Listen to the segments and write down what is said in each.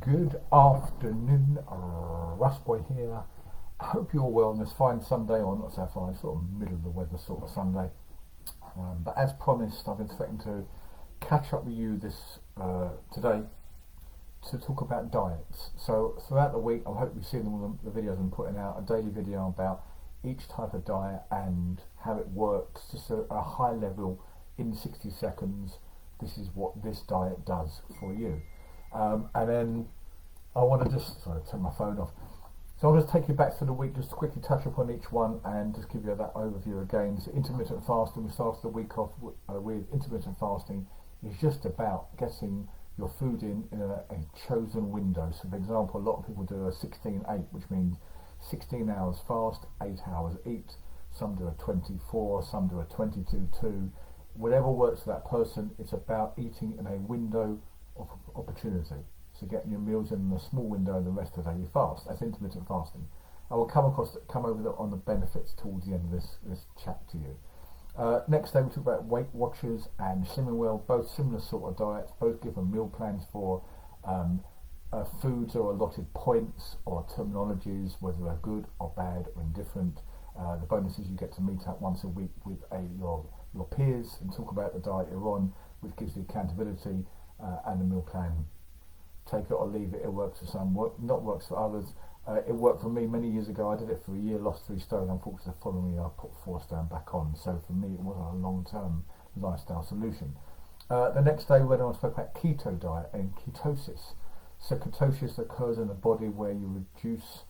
Good afternoon, Russ Boy here. I hope you're well on this fine Sunday, or not so fine, sort of middle of the weather sort of Sunday. But as promised, I've been expecting to catch up with you this today to talk about diets. So throughout the week, I hope you've seen all the videos I'm putting out, a daily video about each type of diet and how it works, just a high level in 60 seconds. This is what this diet does for you. And then I want to just turn my phone off. So I'll just take you back to the week, just quickly touch upon each one and just give you that overview again. So intermittent fasting, we started the week off with intermittent fasting is just about getting your food in a chosen window. So for example, a lot of people do a 16-8, which means 16 hours fast, 8 hours eat. Some do a 24, some do a 22-2. Whatever works for that person, it's about eating in a window of opportunity. So getting your meals in a small window and the rest of the day you fast. That's intermittent fasting. I will come over on the benefits towards the end of this chat to you. Next day we talk about Weight Watchers and Slimming Well, both similar sort of diets, both give them meal plans for foods or allotted points or terminologies, whether they're good or bad or indifferent. The bonus is you get to meet up once a week with your peers and talk about the diet you're on, which gives the accountability and the meal plan. Take it or leave it. It works for some, not works for others. It worked for me many years ago. I did it for a year, lost 3 stone. Unfortunately, the following year I put 4 stone back on. So for me, it wasn't a long-term lifestyle solution. The next day, we went on to talk about keto diet and ketosis. So ketosis occurs in the body where you reduce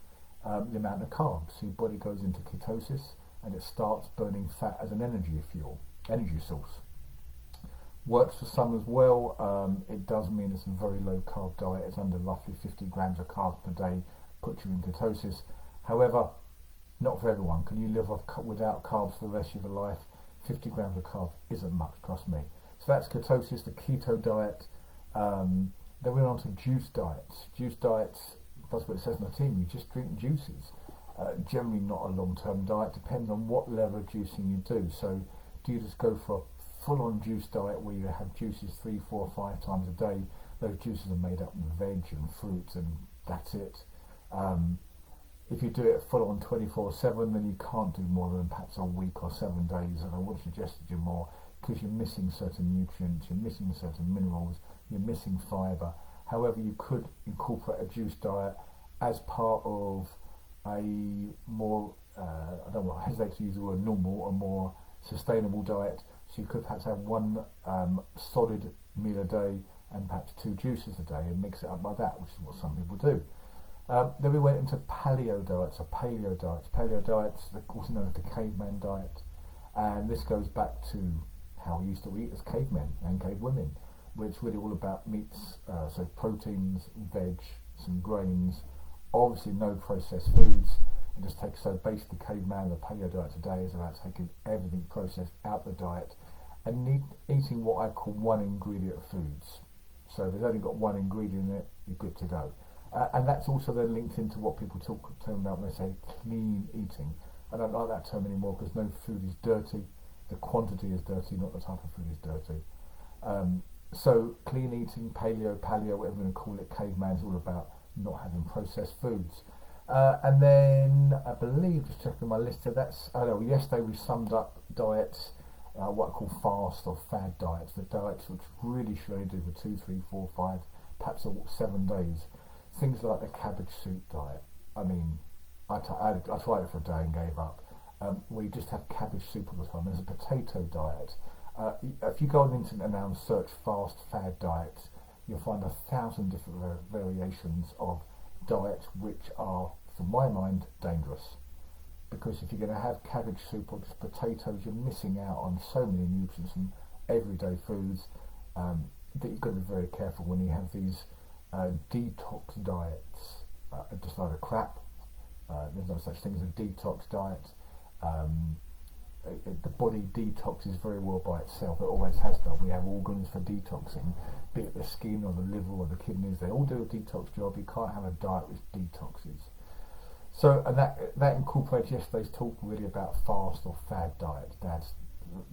the amount of carbs. So your body goes into ketosis and it starts burning fat as an energy source. Works for some as well. It does mean it's a very low carb diet. It's under roughly 50 grams of carbs per day, puts you in ketosis. However, not for everyone. Can you live without carbs for the rest of your life? 50 grams of carbs isn't much, trust me. So that's ketosis, the keto diet. Then we went on to juice diets. Juice diets, that's what it says on the tin, you just drink juices. Generally not a long-term diet, depends on what level of juicing you do. So do you just go for a full-on juice diet where you have juices 3, 4, 5 times a day? Those juices are made up of veg and fruits and that's it. If you do it full-on 24/7, then you can't do more than perhaps a week or 7 days, and I would suggest you do more because you're missing certain nutrients, you're missing certain minerals, you're missing fibre. However, you could incorporate a juice diet as part of a more, I don't want to hesitate to use the word normal, a more sustainable diet. So you could perhaps have one solid meal a day and perhaps 2 juices a day and mix it up like that, which is what some people do. Then we went into paleo diets or paleo diets. Paleo diets, also known as the caveman diet, and this goes back to how we used to eat as cavemen and cave women, where it's really all about meats, so proteins, veg, some grains, obviously no processed foods. And just take, so basically caveman, the paleo diet today is about taking everything processed out the diet and eating what I call 1 ingredient foods. So if it's only got 1 ingredient in it, you're good to go. And that's also then linked into what people talk about when they say clean eating. I don't like that term anymore because no food is dirty. The quantity is dirty, not the type of food is dirty. So clean eating, paleo, whatever you want to call it, caveman is all about not having processed foods. And then I believe, just checking my list here, yesterday we summed up diets, what I call fast or fad diets, the diets which really should only do for 2, 3, 4, 5, perhaps 7 days. Things like the cabbage soup diet. I mean, I tried it for a day and gave up. Where you just have cabbage soup all the time. There's a potato diet. If you go on the internet now and search fast fad diets, you'll find 1,000 different variations of diets which are, from my mind, dangerous. Because if you're going to have cabbage soup or just potatoes, you're missing out on so many nutrients from everyday foods that you've got to be very careful when you have these detox diets. Just a load of crap. There's no such thing as a detox diet. The body detoxes very well by itself. It always has done. We have organs for detoxing, be it the skin or the liver or the kidneys. They all do a detox job. You can't have a diet which detoxes. So, and that incorporates yesterday's talk really about fast or fad diets. That's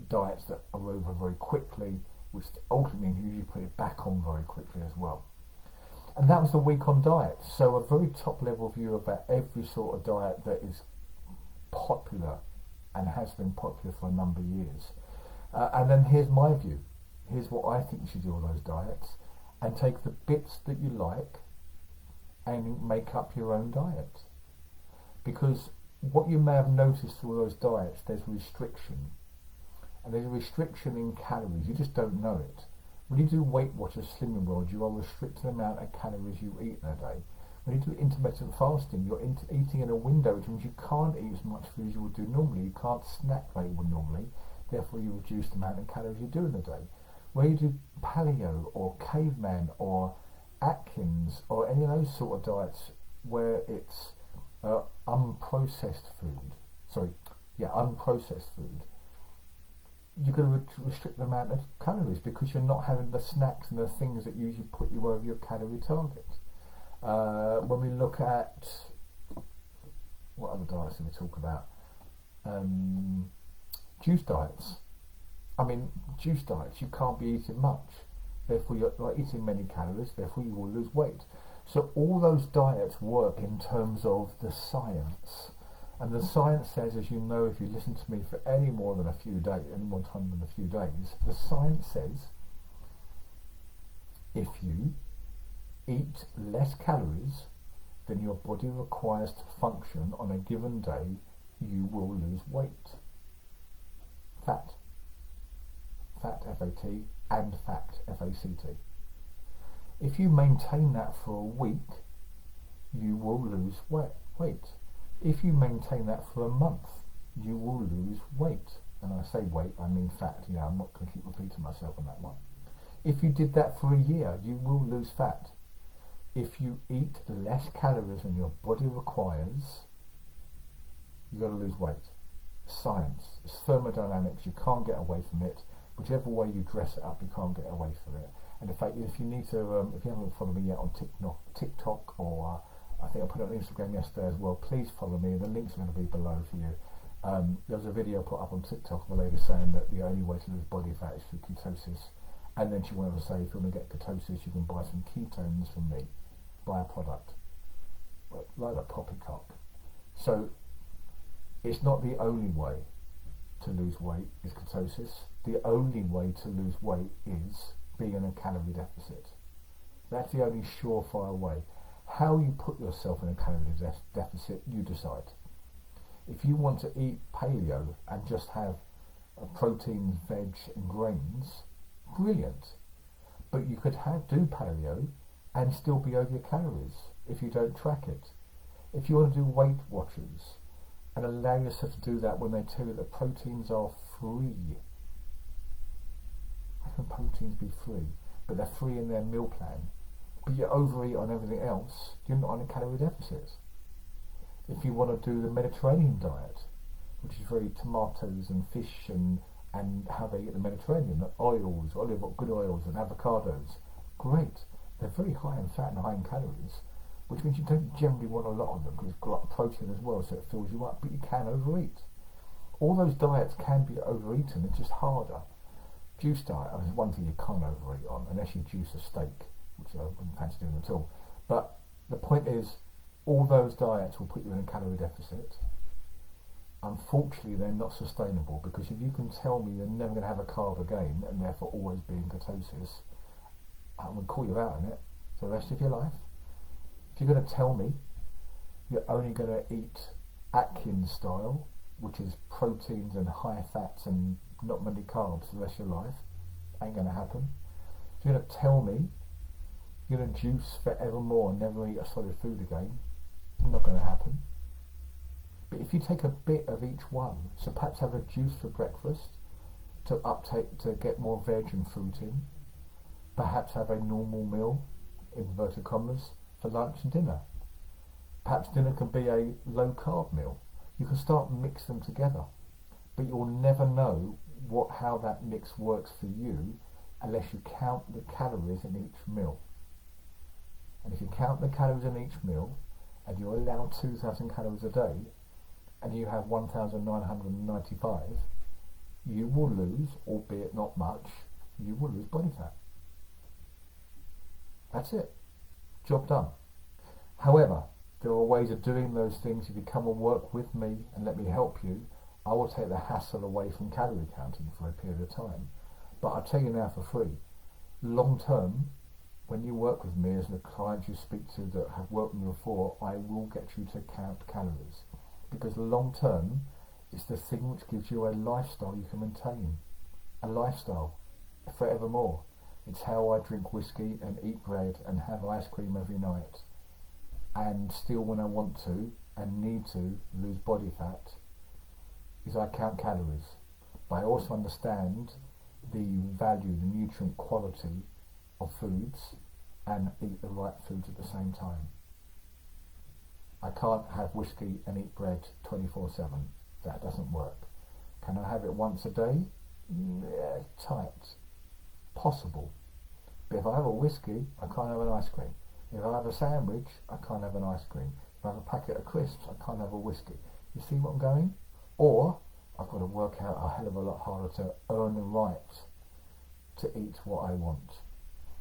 diets that are over very quickly, which ultimately means you usually put it back on very quickly as well. And that was the week on diet. So a very top level view about every sort of diet that is popular and has been popular for a number of years. And then here's my view. Here's what I think you should do with those diets, and take the bits that you like and make up your own diet. Because what you may have noticed through those diets, there's restriction. And there's a restriction in calories, you just don't know it. When you do Weight Watchers Slimming World, you are restricting the amount of calories you eat in a day. When you do intermittent fasting, you're eating in a window, which means you can't eat as much food as you would do normally. You can't snack like you would normally, therefore you reduce the amount of calories you do in a day. When you do paleo or caveman or Atkins or any of those sort of diets where it's unprocessed food, you're going to restrict the amount of calories because you're not having the snacks and the things that usually put you over your calorie target. When we look at, what other diets do we talk about? Juice diets. Juice diets, you can't be eating much, therefore you're not eating many calories, therefore you will lose weight. So all those diets work in terms of the science. And the science says, as you know, if you listen to me for any more time than a few days, the science says if you eat less calories than your body requires to function on a given day, you will lose weight. Fat, F-A-T, and fact, F-A-C-T. If you maintain that for a week, you will lose weight. If you maintain that for a month, you will lose weight. And I say weight, I mean fat. I'm not going to keep repeating myself on that one. If you did that for a year, you will lose fat. If you eat less calories than your body requires, you've got to lose weight. Science. It's thermodynamics. You can't get away from it. Whichever way you dress it up, you can't get away from it. And in fact, if you need to, if you haven't followed me yet on TikTok or I think I put it on Instagram yesterday as well, please follow me. The links are going to be below for you. There was a video put up on TikTok of a lady saying that the only way to lose body fat is through ketosis. And then she wanted to say, if you want to get ketosis, you can buy some ketones from me. Buy a product. Like a poppycock. So, it's not the only way to lose weight is ketosis. The only way to lose weight is being in a calorie deficit. That's the only surefire way. How you put yourself in a calorie deficit, you decide. If you want to eat paleo and just have protein, veg and grains, brilliant. But you could do paleo and still be over your calories if you don't track it. If you want to do Weight Watchers and allow yourself to do that when they tell you that proteins are free. How can proteins be free? But they're free in their meal plan. But you overeat on everything else, you're not on a calorie deficit. If you want to do the Mediterranean diet, which is very tomatoes and fish and how they eat the Mediterranean, oils, good oils and avocados, great. They're very high in fat and high in calories, which means you don't generally want a lot of them because it's got protein as well, so it fills you up, but you can overeat. All those diets can be overeaten, it's just harder. Juice diet, there's one thing you can't overeat on, unless you juice a steak, which I wouldn't fancy doing at all. But the point is, all those diets will put you in a calorie deficit. Unfortunately, they're not sustainable, because if you can tell me you're never going to have a carb again, and therefore always be in ketosis, I'm going to call you out on it for the rest of your life. If you're going to tell me you're only going to eat Atkins style, which is proteins and high fats and not many carbs for the rest of your life, ain't going to happen. If you're going to tell me you're going to juice forevermore and never eat a solid food again, not going to happen. But if you take a bit of each one, so perhaps have a juice for breakfast to get more veg and fruit in, perhaps have a normal meal, inverted commas, for lunch and dinner. Perhaps dinner can be a low carb meal. You can start mixing them together, but you'll never know how that mix works for you unless you count the calories in each meal. And if you count the calories in each meal and you're allowed 2,000 calories a day and you have 1,995, you will lose, albeit not much, you will lose body fat. That's it. Job done. However, there are ways of doing those things. If you come and work with me and let me help you, I will take the hassle away from calorie counting for a period of time. But I'll tell you now for free, long term, when you work with me, as the clients you speak to that have worked with me before, I will get you to count calories. Because long term, it's the thing which gives you a lifestyle you can maintain. A lifestyle, forevermore. It's how I drink whiskey and eat bread and have ice cream every night. And still, when I want to and need to lose body fat, is I count calories. But I also understand the value, the nutrient quality of foods and eat the right foods at the same time. I can't have whiskey and eat bread 24/7. That doesn't work. Can I have it once a day? Yeah, tight. Possible. But if I have a whiskey, I can't have an ice cream. If I have a sandwich, I can't have an ice cream. If I have a packet of crisps, I can't have a whiskey. You see what I'm going? Or I've got to work out a hell of a lot harder to earn the right to eat what I want.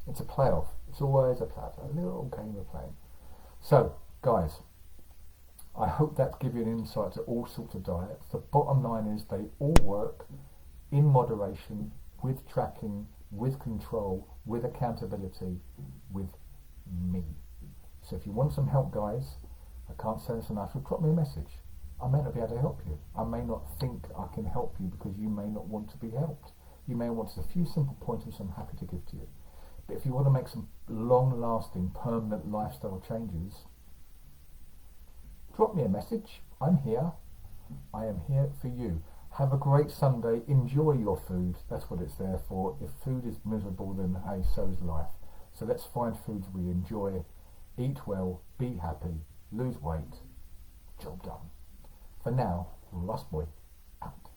It's a playoff. It's always a playoff. A little game of playing. So, guys, I hope that gives you an insight to all sorts of diets. The bottom line is they all work in moderation, with tracking, with control, with accountability, with me. So if you want some help, guys, I can't say this enough, so drop me a message. I may not be able to help you. I may not think I can help you because you may not want to be helped. You may want a few simple pointers I'm happy to give to you. But if you want to make some long-lasting, permanent lifestyle changes, drop me a message. I'm here. I am here for you. Have a great Sunday. Enjoy your food. That's what it's there for. If food is miserable, then hey, so is life. So let's find foods we enjoy. Eat well, be happy, lose weight. Job done. For now, 𝗕𝗲𝘀𝘁 out.